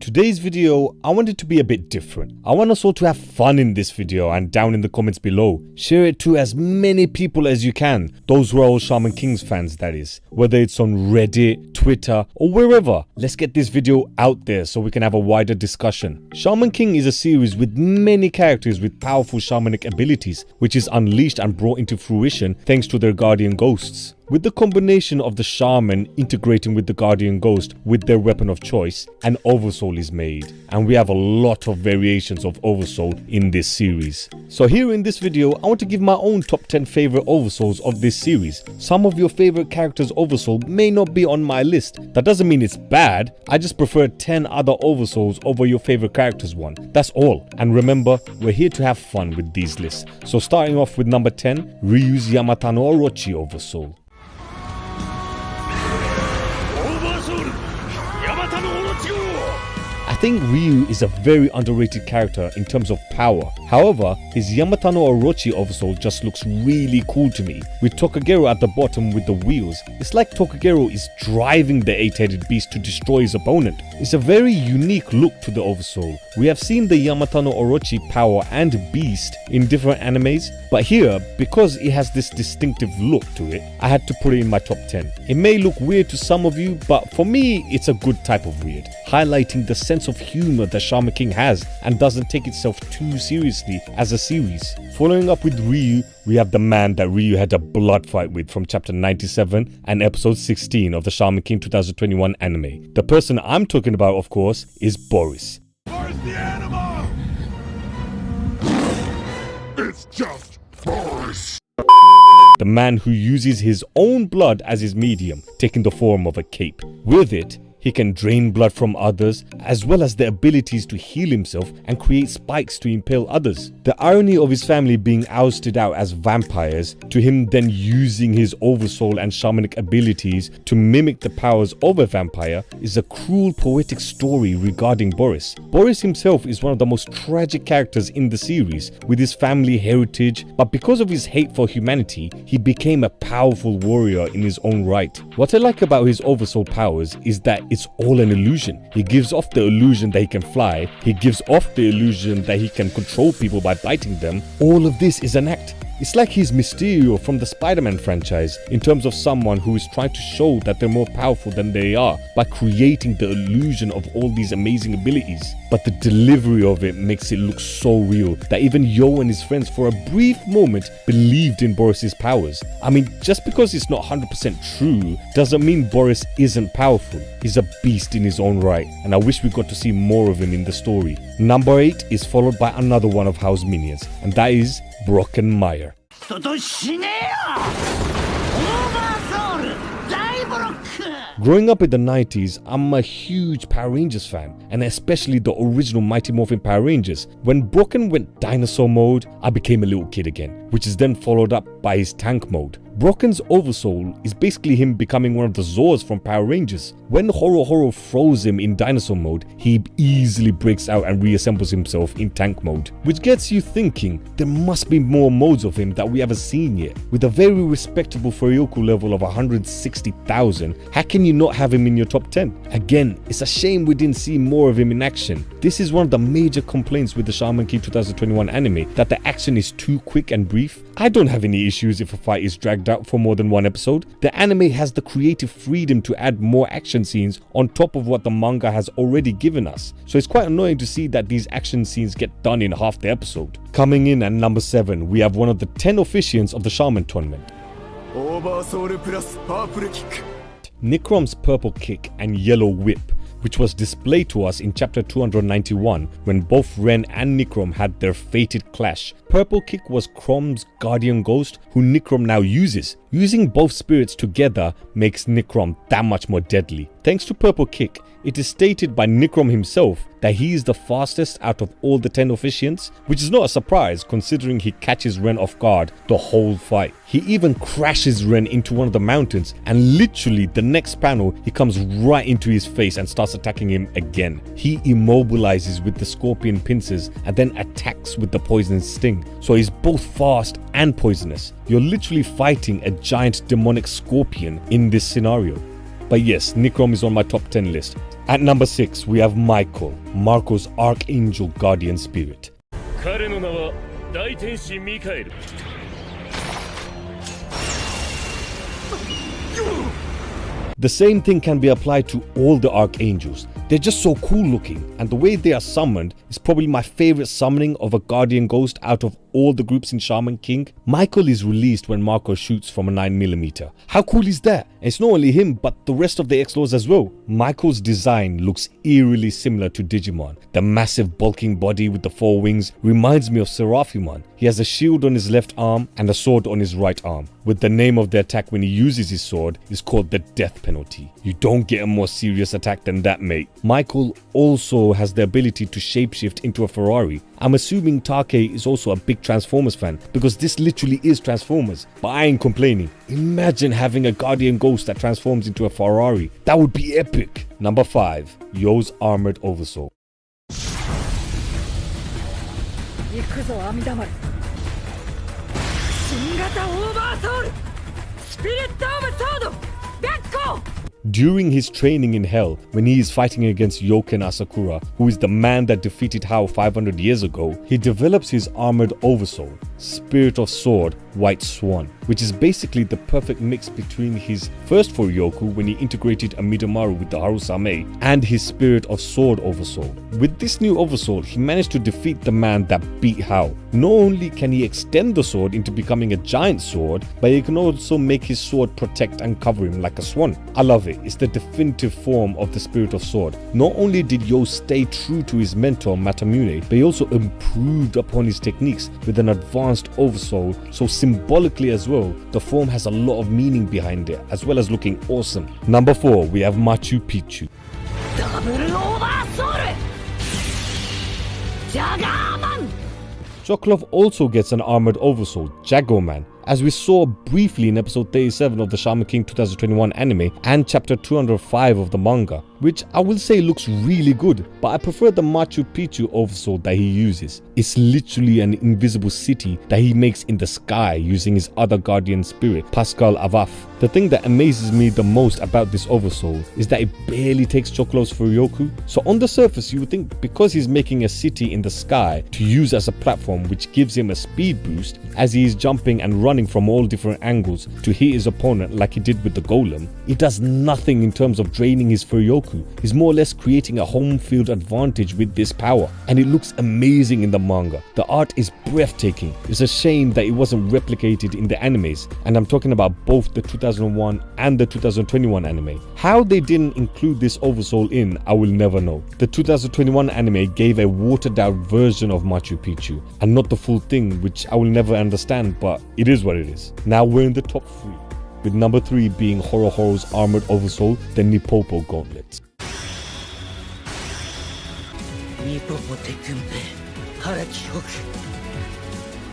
today's video, I want it to be a bit different. I want us all to have fun in this video, and down in the comments below, share it to as many people as you can. Those who are all Shaman King's fans, that is. Whether it's on Reddit, Twitter, or wherever. Let's get this video out there so we can have a wider discussion. Shaman King is a series with many characters with powerful shamanic abilities, which is unleashed and brought into fruition thanks to their guardian ghosts. With the combination of the shaman integrating with the guardian ghost with their weapon of choice, an Oversoul is made. And we have a lot of variations of Oversoul in this series. So here in this video, I want to give my own top 10 favorite Oversouls of this series. Some of your favorite characters Oversoul may not be on my list. That doesn't mean it's bad, I just prefer 10 other Oversouls over your favorite characters one. That's all. And remember, we're here to have fun with these lists. So starting off with number 10, Ryu's Yamata no Orochi Oversoul. I think Ryu is a very underrated character in terms of power. However, his Yamata no Orochi Oversoul just looks really cool to me. With Tokagero at the bottom with the wheels, it's like Tokagero is driving the 8-headed beast to destroy his opponent. It's a very unique look to the Oversoul. We have seen the Yamata no Orochi power and beast in different animes, but here, because it has this distinctive look to it, I had to put it in my top 10. It may look weird to some of you, but for me, it's a good type of weird, highlighting the sense of humor that Shaman King has and doesn't take itself too seriously as a series. Following up with Ryu, we have the man that Ryu had a blood fight with from chapter 97 and episode 16 of the Shaman King 2021 anime. The person I'm talking about, of course, is Boris. Where's the animal? It's just Boris. The man who uses his own blood as his medium, taking the form of a cape. With it, he can drain blood from others, as well as the abilities to heal himself and create spikes to impale others. The irony of his family being ousted out as vampires, to him then using his oversoul and shamanic abilities to mimic the powers of a vampire, is a cruel poetic story regarding Boris. Boris himself is one of the most tragic characters in the series, with his family heritage, but because of his hate for humanity, he became a powerful warrior in his own right. What I like about his oversoul powers is that it's all an illusion. He gives off the illusion that he can fly, he gives off the illusion that he can control people by biting them. All of this is an act. It's like he's Mysterio from the Spider-Man franchise in terms of someone who is trying to show that they're more powerful than they are by creating the illusion of all these amazing abilities. But the delivery of it makes it look so real that even Yo and his friends for a brief moment believed in Boris's powers. I mean, just because it's not 100% true doesn't mean Boris isn't powerful. He's a beast in his own right, and I wish we got to see more of him in the story. Number 8 is followed by another one of House minions, and that is Broken Meyer. Growing up in the 90s, I'm a huge Power Rangers fan, and especially the original Mighty Morphin Power Rangers. When Broken went dinosaur mode, I became a little kid again, which is then followed up by his tank mode. Broken's Oversoul is basically him becoming one of the Zords from Power Rangers. When Horo throws him in dinosaur mode, he easily breaks out and reassembles himself in tank mode, which gets you thinking there must be more modes of him that we haven't seen yet. With a very respectable Furyoku level of 160,000, how can you not have him in your top 10? Again, it's a shame we didn't see more of him in action. This is one of the major complaints with the Shaman King 2021 anime, that the action is too quick and brief. I don't have any issues if a fight is dragged out for more than one episode. The anime has the creative freedom to add more action scenes on top of what the manga has already given us. So it's quite annoying to see that these action scenes get done in half the episode. Coming in at number 7, we have one of the 10 officiants of the Shaman tournament. Oversoul plus purple kick. Necrom's purple kick and yellow whip, which was displayed to us in chapter 291 when both Ren and Necrom had their fated clash. Purple kick was Chrom's guardian ghost, who Necrom now uses. Using both spirits together makes Necrom that much more deadly. Thanks to purple kick, it is stated by Necrom himself that he is the fastest out of all the 10 officiants, which is not a surprise considering he catches Ren off guard the whole fight. He even crashes Ren into one of the mountains, and literally the next panel he comes right into his face and starts attacking him again. He immobilizes with the scorpion pincers and then attacks with the poison sting. So he's both fast and poisonous. You're literally fighting a giant demonic scorpion in this scenario. But yes, Necrom is on my top 10 list. At number 6, we have Michael, Marco's Archangel Guardian Spirit. 彼の名は大天使ミカエル。 The same thing can be applied to all the archangels. They're just so cool looking, and the way they are summoned is probably my favorite summoning of a guardian ghost out of all the groups in Shaman King. Michael is released when Marco shoots from a 9mm. How cool is that? And it's not only him, but the rest of the X-Lords as well. Michael's design looks eerily similar to Digimon. The massive bulking body with the 4 wings reminds me of Seraphimon. He has a shield on his left arm and a sword on his right arm, with the name of the attack when he uses his sword is called the death penalty. You don't get a more serious attack than that, mate. Michael also has the ability to shapeshift into a Ferrari. I'm assuming Take is also a big Transformers fan, because this literally is Transformers, but I ain't complaining. Imagine having a guardian ghost that transforms into a Ferrari. That would be epic. Number 5, Yo's Armored Oversoul. 行くぞ阿弥陀丸新型オーバーソウルスピリットオブソードベッコ During his training in hell, when he is fighting against Yoken Asakura, who is the man that defeated Hao 500 years ago, he develops his armored Oversoul, Spirit of Sword, White Swan, which is basically the perfect mix between his first Furyoku when he integrated Amidomaru with the Harusame and his Spirit of Sword Oversoul. With this new Oversoul, he managed to defeat the man that beat Hao. Not only can he extend the sword into becoming a giant sword, but he can also make his sword protect and cover him like a swan. I love it. It's the definitive form of the Spirit of Sword. Not only did Yo stay true to his mentor Matamune, but he also improved upon his techniques with an advanced Oversoul, so symbolically as well, the form has a lot of meaning behind it, as well as looking awesome. Number 4, we have Machu Picchu. ダブルオーバーソウルジャガーマン Choklov also gets an armored Oversoul, Jagoman, as we saw briefly in episode 37 of the Shaman King 2021 anime and chapter 205 of the manga, which I will say looks really good, but I prefer the Machu Picchu Oversoul that he uses. It's literally an invisible city that he makes in the sky using his other guardian spirit, Pascal Avaf. The thing that amazes me the most about this Oversoul is that it barely takes Choklov's Furyoku. So on the surface you would think because he's making a city in the sky to use as a platform which gives him a speed boost as he is jumping and running from all different angles to hit his opponent like he did with the Golem, it does nothing in terms of draining his Furyoku. He's more or less creating a home field advantage with this power, and it looks amazing in the manga. The art is breathtaking. It's a shame that it wasn't replicated in the animes, and I'm talking about both the 2001 and the 2021 anime. How they didn't include this Oversoul in, I will never know. The 2021 anime gave a watered down version of Machu Picchu and not the full thing, which I will never understand, but it is what it is. Now we're in the top 3, with number 3 being Horohoro's armored Oversoul, the Popo Gauntlets. ニポポテクンペ腹記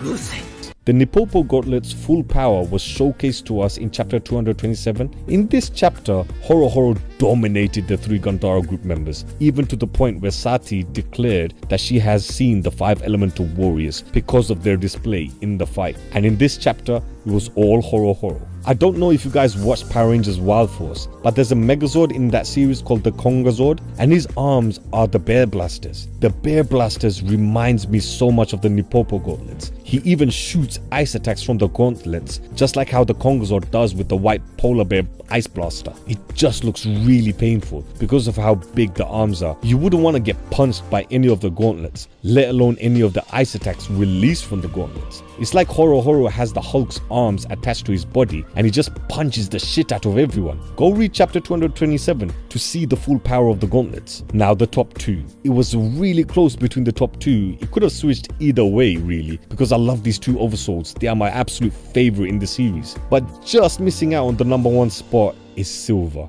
憶うせ The Popo Gauntlets' full power was showcased to us in chapter 227. In this chapter, Horohoro dominated the 3 Gandhara group members, even to the point where Sati declared that she has seen the 5 elemental warriors because of their display in the fight. And in this chapter, it was all Horohoro. I don't know if you guys watched Power Rangers Wild Force, but there's a Megazord in that series called the Kongazord, and his arms are the Bear Blasters. The Bear Blasters reminds me so much of the Popo Gauntlets. He even shoots ice attacks from the gauntlets, just like how the Kongazord does with the white polar bear ice blaster. It just looks really painful because of how big the arms are. You wouldn't want to get punched by any of the gauntlets, let alone any of the ice attacks released from the gauntlets. It's like Horohoro has the Hulk's arms attached to his body and he just punches the shit out of everyone. Go read chapter 227 to see the full power of the gauntlets. Now the top 2. It was really close between the top 2. It could have switched either way really, because I love these 2 Oversouls. They are my absolute favorite in the series. But just missing out on the number 1 spot is Silver.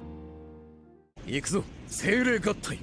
行くぞ精霊合体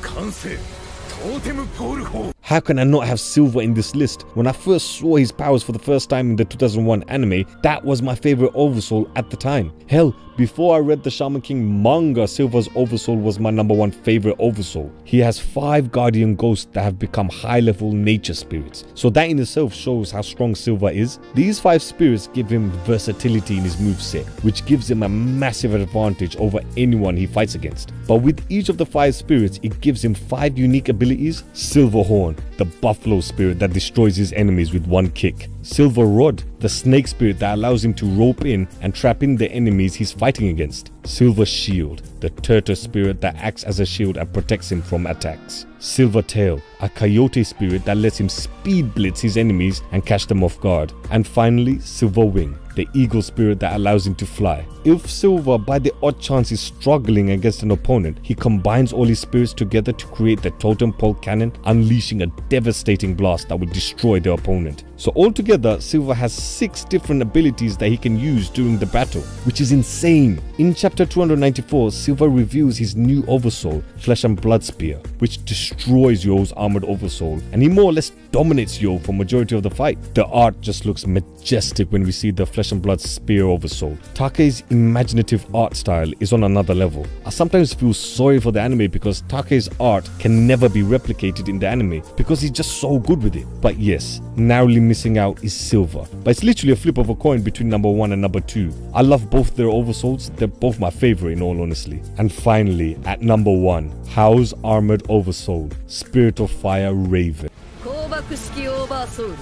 完成トーテムポール砲 How can I not have Silver in this list? When I first saw his powers for the first time in the 2001 anime, that was my favorite Oversoul at the time. Hell, before I read the Shaman King manga, Silver's Oversoul was my #1 favorite Oversoul. He has 5 guardian ghosts that have become high-level nature spirits, so that in itself shows how strong Silver is. These 5 spirits give him versatility in his moveset, which gives him a massive advantage over anyone he fights against. But with each of the 5 spirits, it gives him 5 unique abilities. Silver Horn, the buffalo spirit that destroys his enemies with one kick. Silver Rod, the snake spirit that allows him to rope in and trap in the enemies he's fighting against. Silver Shield, the turtle spirit that acts as a shield and protects him from attacks. Silver Tail, a coyote spirit that lets him speed blitz his enemies and catch them off guard. And finally, Silver Wing, the eagle spirit that allows him to fly. If Silver by the odd chance is struggling against an opponent, he combines all his spirits together to create the totem pole cannon, unleashing a devastating blast that will destroy the opponent. So altogether, Silver has 6 different abilities that he can use during the battle, which is insane. In chapter 294, Silver reveals his new Oversoul, Flesh and Blood Spear, which destroys Yo's armored Oversoul, and he more or less dominates Yo for majority of the fight. The art just looks majestic when we see the Flesh and Blood Spear Oversoul. Take's imaginative art style is on another level. I sometimes feel sorry for the anime because Take's art can never be replicated in the anime because he's just so good with it. But yes, narrowly missing out is Silver, but it's literally a flip of a coin between #1 and #2. I love both their Oversouls, they're both my favorite in all honesty. And finally, at #1, Hao's armored Oversoul, Spirit of Fire Raven. 光爆式オーバーソウル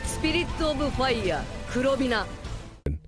スピリットオブファイヤー黒ビナ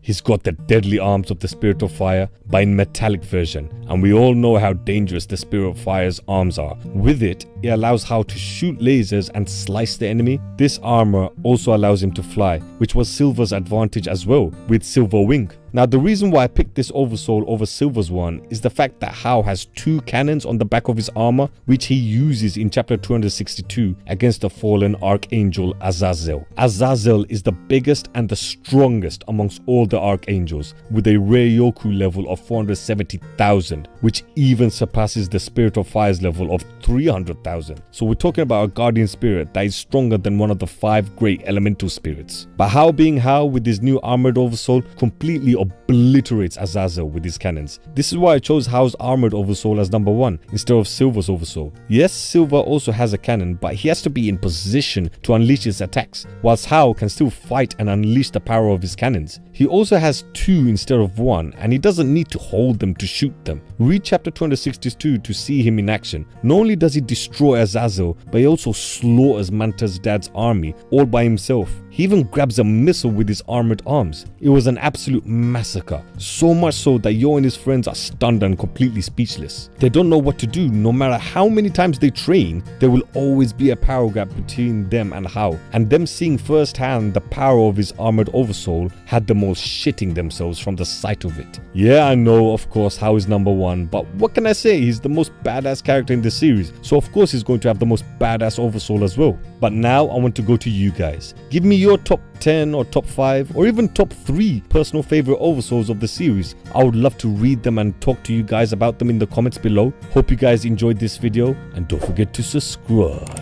He's got the deadly arms of the Spirit of Fire, but in metallic version, and we all know how dangerous the Spirit of Fire's arms are. With it, it allows Hao to shoot lasers and slice the enemy. This armor also allows him to fly, which was Silver's advantage as well, with Silver Wing. Now the reason why I picked this Oversoul over Silver's one is the fact that Hao has 2 cannons on the back of his armor, which he uses in chapter 262 against the fallen Archangel Azazel. Azazel is the biggest and the strongest amongst all the Archangels, with a rare Yoku level of 470,000, which even surpasses the Spirit of Fire's level of 300,000. So we're talking about a guardian spirit that is stronger than one of the 5 great elemental spirits. But Hao being Hao with his new armored Oversoul completely obliterates Azazel with his cannons. This is why I chose Hao's armored Oversoul as #1 instead of Silver's Oversoul. Yes, Silver also has a cannon, but he has to be in position to unleash his attacks, whilst Hao can still fight and unleash the power of his cannons. He also has 2 instead of 1, and he doesn't need to hold them to shoot them. Read chapter 262 to see him in action. Not only does he destroy Azazel, but he also slaughters Manta's dad's army all by himself. He even grabs a missile with his armored arms. It was an absolute massacre, so much so that Yo and his friends are stunned and completely speechless. They don't know what to do. No matter how many times they train, there will always be a power gap between them and Hao, and them seeing firsthand the power of his armored Oversoul had them all shitting themselves from the sight of it. Yeah, I know, of course, Hao is #1, but what can I say? He's the most badass character in the series, so of course he's going to have the most badass Oversoul as well. But now I want to go to you guys. Give me your top 10 or top 5 or even top 3 personal favorite Oversouls of the series. I would love to read them and talk to you guys about them in the comments below. Hope you guys enjoyed this video, and don't forget to subscribe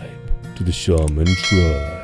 to the Shaman Tribe.